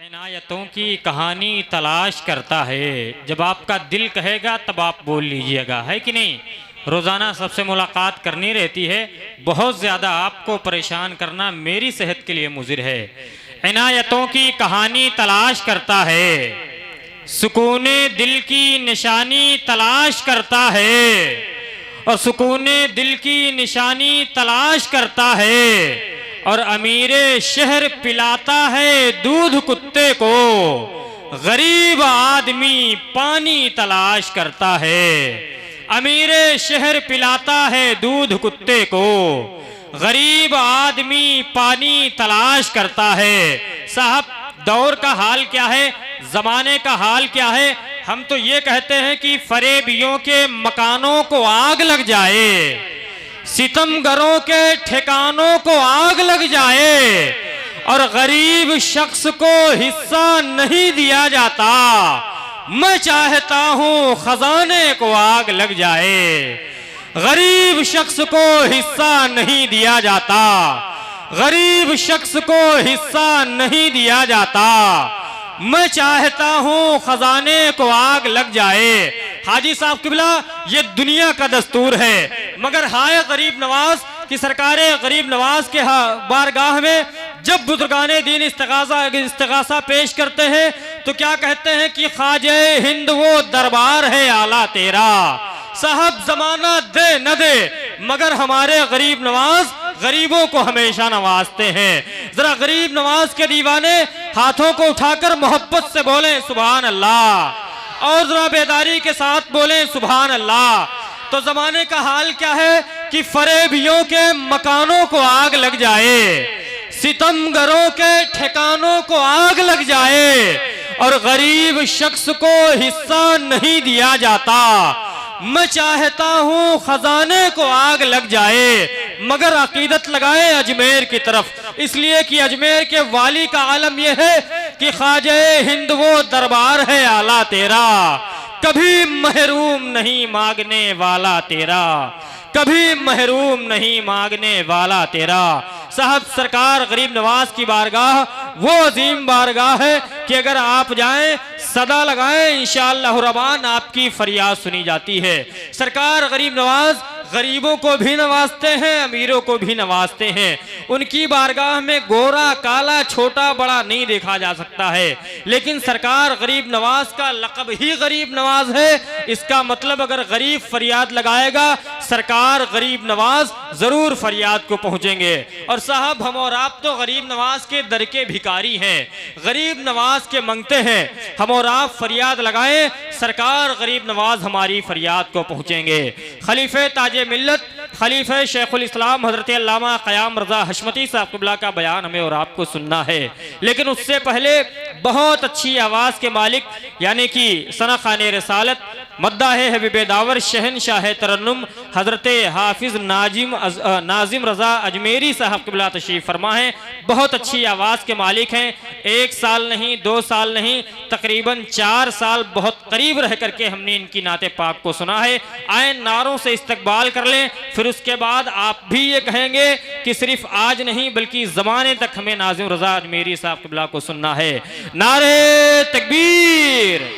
इनायतों की कहानी तलाश करता है। जब आपका दिल कहेगा तब आप बोल लीजिएगा, है कि नहीं। रोज़ाना सबसे मुलाकात करनी रहती है, बहुत ज़्यादा आपको परेशान करना मेरी सेहत के लिए मुज़िर है। इनायतों की कहानी तलाश करता है, सुकूने दिल की निशानी तलाश करता है, और सुकूने दिल की निशानी तलाश करता है, और अमीरे शहर पिलाता है दूध कुत्ते को, गरीब आदमी पानी तलाश करता है। अमीरे शहर पिलाता है दूध कुत्ते को, गरीब आदमी पानी तलाश करता है। साहब, दौर का हाल क्या है, जमाने का हाल क्या है। हम तो ये कहते हैं कि फरेबियों के मकानों को आग लग जाए, सितमगरों के ठिकानों को आग लग जाए, और गरीब शख्स को हिस्सा नहीं दिया जाता। मैं चाहता हूं खजाने को आग लग जाए, गरीब शख्स को हिस्सा नहीं दिया जाता, गरीब शख्स को हिस्सा नहीं दिया जाता। मैं चाहता हूं खजाने को आग लग जाए। हाजी साहब किबला, ये दुनिया का दस्तूर है, मगर हाय गरीब नवाज की सरकार गरीब नवाज के बारगाह में जब बुजुर्गाने दीन इस्तिगासा पेश करते हैं तो क्या कहते हैं कि ख्वाजे हिंद वो दरबार है आला तेरा। साहब, जमाना दे न दे, मगर हमारे गरीब नवाज गरीबों को हमेशा नवाजते हैं। जरा गरीब नवाज के दीवाने हाथों को उठाकर मोहब्बत से बोले सुभान अल्लाह, और जरा बेदारी के साथ बोले सुभान अल्लाह। तो जमाने का हाल क्या है कि फरेबियों के मकानों को आग लग जाए, सितमगरों के ठिकानों को आग लग जाए, और गरीब शख्स को हिस्सा नहीं दिया जाता। मैं चाहता हूं खजाने को आग लग जाए, मगर अकीदत लगाए अजमेर की तरफ, इसलिए कि अजमेर के वाली का आलम यह है कि ख्वाजे हिंद वो दरबार है आला तेरा, कभी महरूम नहीं मांगने वाला तेरा, कभी महरूम नहीं मांगने वाला तेरा। साहब, सरकार गरीब नवाज की बारगाह वो अजीम बारगाह है कि अगर आप जाएं सदा लगाएं, इंशाअल्लाह रबान आपकी फरियाद सुनी जाती है। सरकार गरीब नवाज गरीबों को भी नवाजते हैं, अमीरों को भी नवाजते हैं। उनकी बारगाह में गोरा काला छोटा बड़ा नहीं देखा जा सकता है, लेकिन सरकार गरीब नवाज का लक़ब ही गरीब नवाज है। इसका मतलब अगर गरीब फरियाद लगाएगा, सरकार गरीब नवाज जरूर फरियाद को पहुंचेंगे। और साहब, हम और आप तो गरीब नवाज के दर के भिखारी हैं, गरीब नवाज के मंगते हैं। हम और आप फरियाद लगाएं, सरकार गरीब नवाज हमारी फरियाद को पहुंचेंगे। खलीफे ताजे मिल्लत खलीफे शेखुल इस्लाम हजरत अल्लामा क़याम रज़ा हशमती साहब क़िबला का बयान हमें और आपको सुनना है, लेकिन उससे पहले बहुत अच्छी आवाज़ के मालिक यानी कि सना खाने रसालत मद्दाहे हबीब दावर शहनशाह तरन्नुम हजरत हाफिज नाजिम रज़ा अजमेरी साहब क़िबला तशरीफ़ फरमा है। बहुत अच्छी आवाज़ के मालिक हैं। 1 साल नहीं, 2 साल नहीं, तकरीबन 4 साल बहुत करीब रह करके हमने इनकी नाते पाक को सुना है। आए नारों से इस्तकबाल कर लें, फिर उसके बाद आप भी ये कहेंगे कि सिर्फ आज नहीं बल्कि ज़माने तक हमें नाजिम रज़ा अजमेरी साहब क़िबला को सुनना है। नारे तकबीर।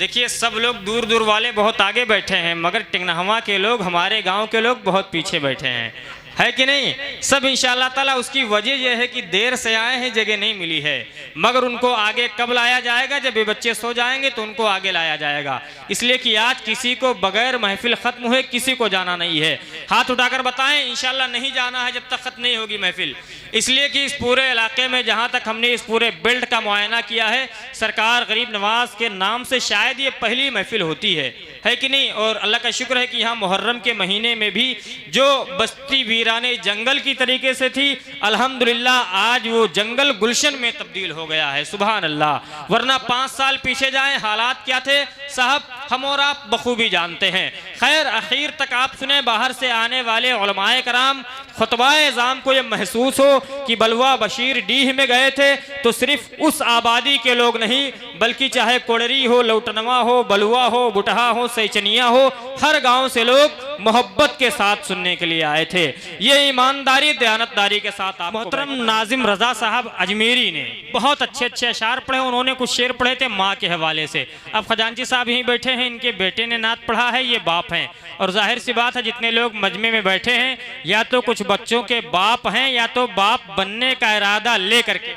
देखिए, सब लोग दूर दूर वाले बहुत आगे बैठे हैं, मगर टिंगनहवा के लोग, हमारे गांव के लोग बहुत पीछे बैठे हैं, है कि नहीं। सब इंशाअल्लाह ताला, उसकी वजह यह है कि देर से आए हैं, जगह नहीं मिली है, मगर उनको आगे कब लाया जाएगा, जब ये बच्चे सो जाएंगे तो उनको आगे लाया जाएगा। इसलिए कि आज किसी को बगैर महफिल ख़त्म हुए किसी को जाना नहीं है। हाथ उठाकर बताएं, इंशाअल्लाह नहीं जाना है जब तक ख़त्म नहीं होगी महफिल। इसलिए कि इस पूरे इलाके में जहाँ तक हमने इस पूरे बेल्ट का मुआयना किया है, सरकार गरीब नवाज के नाम से शायद ये पहली महफिल होती है कि नहीं। और अल्लाह का शुक्र है कि यहाँ मुहर्रम के महीने में भी जो बस्ती वीराने जंगल की तरीके से थी, अल्हम्दुलिल्लाह आज वो जंगल गुलशन में तब्दील हो गया है। सुभान अल्लाह। वरना 5 साल पीछे जाएं, हालात क्या थे साहब। हम और आप बखूबी जानते हैं। खैर आखिर तक आप सुने, बाहर से आने वाले उलमाए कराम खुतबाए ज़ाम को ये महसूस हो कि बलवा बशीर डीह में गए थे तो सिर्फ उस आबादी के लोग नहीं, बल्कि चाहे कोडरी हो, लौटनवा हो, बलुआ हो, बुटहा हो, सैचनिया हो, हर गांव से लोग मोहब्बत के साथ सुनने के लिए आए थे। ये ईमानदारी दयानतदारी के साथ आप मोहतरम नाजिम रजा साहब अजमेरी ने बहुत अच्छे अच्छे अशार पढ़े। उन्होंने कुछ शेर पढ़े थे माँ के हवाले से। अब खजांची साहब यहीं बैठे हैं, इनके बेटे ने नात पढ़ा है, ये बाप हैं, और जाहिर सी बात है जितने लोग मजमे में बैठे हैं या तो कुछ बच्चों के बाप हैं या तो बाप बनने का इरादा लेकर के।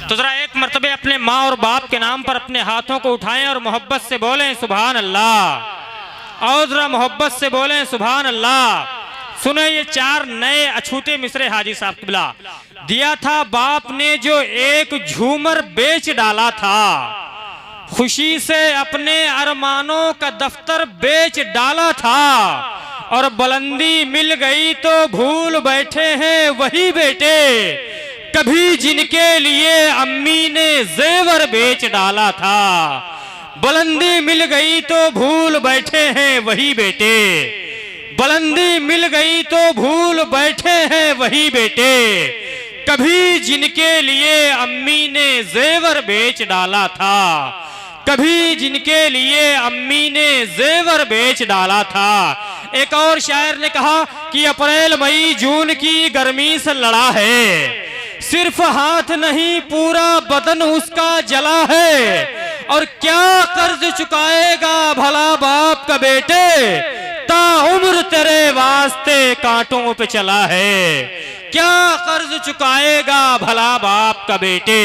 तो जरा एक मर्तबे अपने माँ और बाप के नाम पर अपने हाथों को उठाएं और मोहब्बत से बोलें सुभान अल्लाह, और जरा मोहब्बत से बोलें सुभान अल्लाह। सुने ये 4 नए अछूते मिसरे हाजी साहब किबला। दिया था बाप ने जो एक झूमर बेच डाला था, खुशी से अपने अरमानों का दफ्तर बेच डाला था, और बुलंदी मिल गई तो भूल बैठे हैं वही बेटे, कभी जिनके लिए अम्मी ने जेवर बेच डाला था। बुलंदी मिल गई तो भूल बैठे हैं वही बेटे, बुलंदी मिल गई तो भूल बैठे हैं वही बेटे, कभी जिनके लिए अम्मी ने जेवर बेच डाला था, कभी जिनके लिए अम्मी ने जेवर बेच डाला था। एक और शायर ने कहा कि अप्रैल मई जून की गर्मी से लड़ा है, सिर्फ हाथ नहीं पूरा बदन उसका जला है, और क्या कर्ज चुकाएगा भला बाप का बेटे, ता उम्र तेरे वास्ते कांटों पे चला है, क्या कर्ज चुकाएगा भला बाप का बेटे,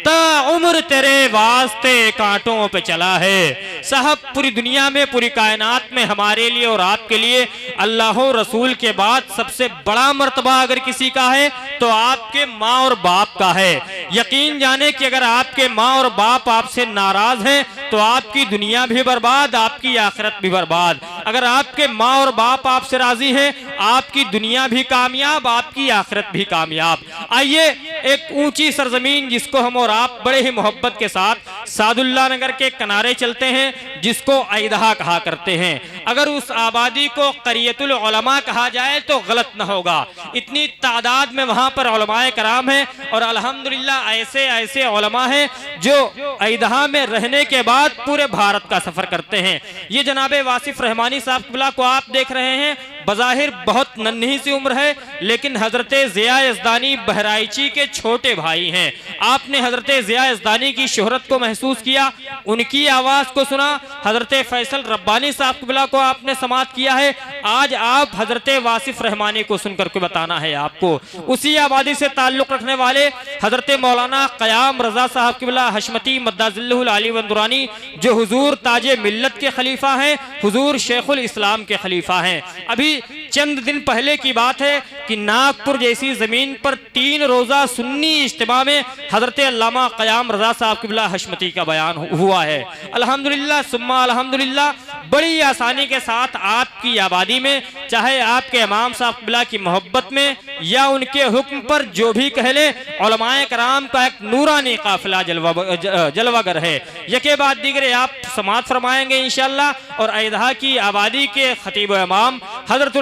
ता उम्र तेरे वास्ते कांटों पे चला है। साहब पूरी दुनिया में, पूरी कायनात में हमारे लिए और आपके लिए अल्लाह और रसूल के बाद सबसे बड़ा मर्तबा अगर किसी का है तो आपके माँ और बाप का है। यकीन जाने कि अगर आपके माँ और बाप आपसे नाराज हैं तो आपकी दुनिया भी बर्बाद, आपकी आखिरत भी बर्बाद। अगर आपके माँ और बाप आपसे राजी हैं, आपकी दुनिया भी कामयाब, आपकी आखिरत भी कामयाब। आइए एक ऊंची सरजमीन जिसको हम और आप बड़े ही मोहब्बत के साथ सादुल्ला नगर के किनारे चलते हैं, जिसको ऐदहा कहा करते हैं। अगर उस आबादी को करियतुल उलमा कहा जाए तो गलत न होगा। इतनी तादाद में वहां पर उलमाए कराम हैं, और अल्हम्दुलिल्लाह ऐसे ऐसे उलमा हैं जो ऐदहा में रहने के बाद पूरे भारत का सफर करते हैं। ये जनाबे वासिफ रहमानी साहब किबला को आप देख रहे हैं, बज़ाहिर बहुत नन्ही सी उम्र है, लेकिन हजरते ज़िया यज़दानी बहराइची के छोटे भाई हैं। आपने हजरते ज़िया यज़दानी की शोहरत को महसूस किया, उनकी आवाज़ को सुना। हजरते फैसल रब्बानी साहब किबला को आपने समात किया है। आज आप हजरते वासिफ रहमानी को सुनकर के बताना है आपको। उसी आबादी से ताल्लुक़ रखने वाले हजरते मौलाना क़याम रज़ा साहब किबला हशमती मद्दाज़िल्लुहुल आली व दुरानी, जो हुजूर ताजे मिल्लत के खलीफा हैं, हुजूर शेखुल इस्लाम के खलीफा हैं। अभी चंद दिन पहले की बात है कि नागपुर जैसी जमीन पर 3 रोजा सुन्नी इज्तिमा में हजरते अल्लामा क़याम रज़ा साहब किबला हशमती का बयान हुआ है। अल्हम्दुलिल्लाह सुम्मा अल्हम्दुलिल्लाह, बड़ी आसानी के साथ आपकी आबादी में, चाहे आपके इमाम साहब किबला की मोहब्बत में या उनके हुक्म पर जो भी कह ले, उलमाए कराम का एक नूरानी काफिला जलवागर है। यके बाद दीगरे आप समात फरमाएंगे इंशाअल्लाह, और ऐदहा की आबादी के खतीब इमाम हजरत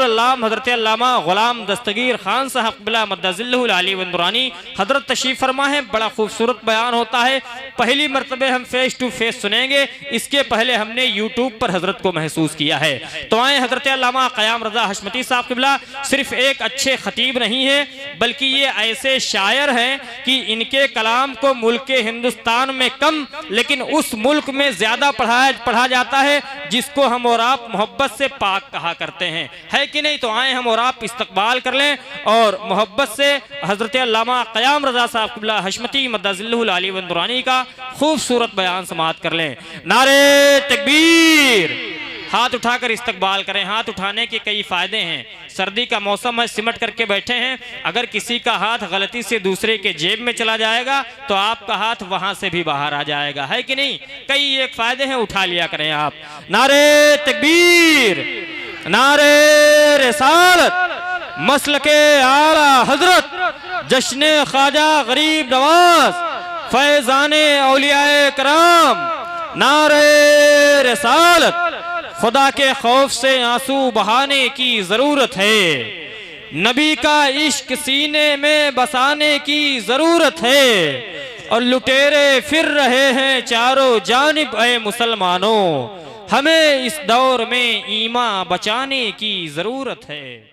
अल्लामा गुलाम दस्तगीर खान साहब किबला मद्दाज़िल्लुहुल आली व दुरानी हजरत तशरीफ फरमा है। बड़ा खूबसूरत बयान होता है, पहली मरतबे हम फेस टू फेस सुनेंगे, इसके पहले हमने यूट्यूब पर हजरत को महसूस किया है। तो आए हजरत अल्लामा क़याम रज़ा हशमती साहब किबला सिर्फ एक अच्छे खतीब नहीं है, बल्कि ये ऐसे शायर हैं कि इनके कलाम को मुल्क हिंदुस्तान में कम, लेकिन उस मुल्क में ज्यादा पढ़ा जाता है जिसको हम और आप मोहब्बत से पाक कहा करते हैं, है कि नहीं। तो आए हम और आप इस्तकबाल कर लें और मोहब्बत से हजरत अल्लामा क़याम रज़ा साहब किबला हशमती मद्दाज़िल्लुहुल आली व दुरानी का खूबसूरत बयान समात कर लें। नारे तकबीर, हाथ उठाकर इस्तकबाल करें। हाथ उठाने के कई फायदे हैं। सर्दी का मौसम है, सिमट करके बैठे हैं, अगर किसी का हाथ गलती से दूसरे के जेब में चला जाएगा तो आपका हाथ वहां से भी बाहर आ जाएगा, है कि नहीं। कई एक फायदे हैं, उठा लिया करें आप। नारे तकबीर, नारे रिसालत, मसलके आला हजरत, जश्न ख्वाजा गरीब नवाज, फैजाने औलियाए कराम, नारे रिसालत। खुदा के खौफ से आंसू बहाने की जरूरत है, नबी का इश्क सीने में बसाने की जरूरत है। और लुटेरे फिर रहे हैं चारों जानिब ऐ मुसलमानों, हमें इस दौर में ईमान बचाने की जरूरत है।